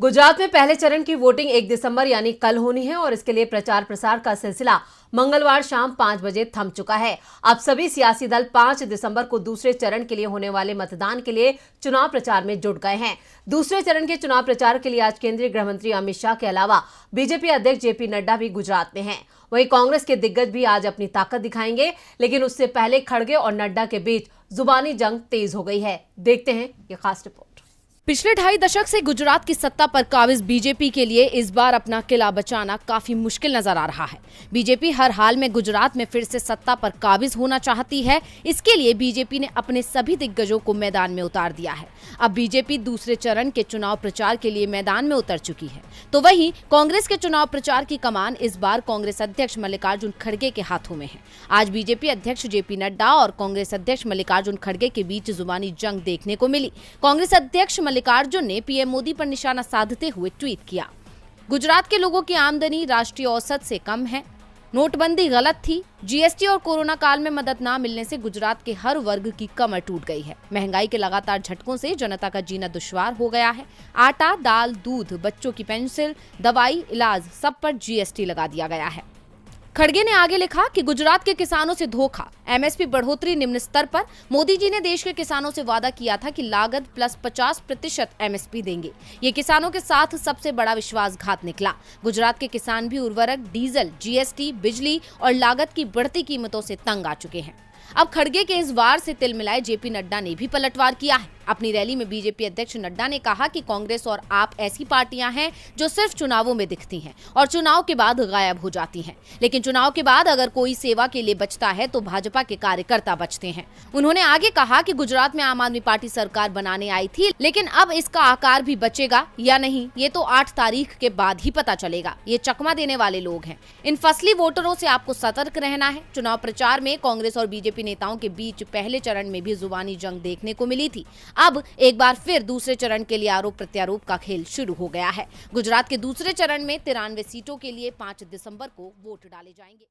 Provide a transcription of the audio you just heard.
गुजरात में पहले चरण की वोटिंग 1 दिसंबर यानी कल होनी है और इसके लिए प्रचार प्रसार का सिलसिला मंगलवार शाम 5 बजे थम चुका है। अब सभी सियासी दल 5 दिसंबर को दूसरे चरण के लिए होने वाले मतदान के लिए चुनाव प्रचार में जुट गए हैं। दूसरे चरण के चुनाव प्रचार के लिए आज केंद्रीय गृह मंत्री अमित शाह के अलावा बीजेपी अध्यक्ष जेपी नड्डा भी गुजरात में हैं। वहीं कांग्रेस के दिग्गज भी आज अपनी ताकत दिखाएंगे, लेकिन उससे पहले खड़गे और नड्डा के बीच जुबानी जंग तेज हो गई है। देखते हैं ये खास रिपोर्ट। पिछले 2.5 दशक से गुजरात की सत्ता पर काबिज बीजेपी के लिए इस बार अपना किला बचाना काफी मुश्किल नजर आ रहा है। बीजेपी हर हाल में गुजरात में फिर से सत्ता पर काबिज होना चाहती है। इसके लिए बीजेपी ने अपने सभी दिग्गजों को मैदान में उतार दिया है। अब बीजेपी दूसरे चरण के चुनाव प्रचार के लिए मैदान में उतर चुकी है, तो वहीं कांग्रेस के चुनाव प्रचार की कमान इस बार कांग्रेस अध्यक्ष मल्लिकार्जुन खड़गे के हाथों में है। आज बीजेपी अध्यक्ष जेपी नड्डा और कांग्रेस अध्यक्ष मल्लिकार्जुन खड़गे के बीच जुबानी जंग देखने को मिली। कांग्रेस अध्यक्ष मल्लिकार्जुन ने पीएम मोदी पर निशाना साधते हुए ट्वीट किया, गुजरात के लोगों की आमदनी राष्ट्रीय औसत से कम है, नोटबंदी गलत थी, जीएसटी और कोरोना काल में मदद न मिलने से गुजरात के हर वर्ग की कमर टूट गई है। महंगाई के लगातार झटकों से जनता का जीना दुश्वार हो गया है। आटा, दाल, दूध, बच्चों की पेंसिल, दवाई, इलाज सब पर जीएसटी लगा दिया गया है। खड़गे ने आगे लिखा कि गुजरात के किसानों से धोखा, एमएसपी बढ़ोतरी निम्न स्तर पर। मोदी जी ने देश के किसानों से वादा किया था कि लागत प्लस 50% एमएसपी देंगे। ये किसानों के साथ सबसे बड़ा विश्वासघात निकला। गुजरात के किसान भी उर्वरक, डीजल, जीएसटी, बिजली और लागत की बढ़ती कीमतों से तंग आ चुके हैं। अब खड़गे के इस वार से तिल मिलाए जेपी नड्डा ने भी पलटवार किया है। अपनी रैली में बीजेपी अध्यक्ष नड्डा ने कहा कि कांग्रेस और आप ऐसी पार्टियां हैं जो सिर्फ चुनावों में दिखती हैं और चुनाव के बाद गायब हो जाती हैं, लेकिन चुनाव के बाद अगर कोई सेवा के लिए बचता है तो भाजपा के कार्यकर्ता बचते हैं। उन्होंने आगे कहा कि गुजरात में आम आदमी पार्टी सरकार बनाने आई थी, लेकिन अब इसका आकार भी बचेगा या नहीं ये तो 8 तारीख के बाद ही पता चलेगा। ये चकमा देने वाले लोग हैं। इन फसली वोटरों से आपको सतर्क रहना है। चुनाव प्रचार में कांग्रेस और बीजेपी नेताओं के बीच पहले चरण में भी जुबानी जंग देखने को मिली थी। अब एक बार फिर दूसरे चरण के लिए आरोप प्रत्यारोप का खेल शुरू हो गया है। गुजरात के दूसरे चरण में 93 सीटों के लिए 5 दिसंबर को वोट डाले जाएंगे।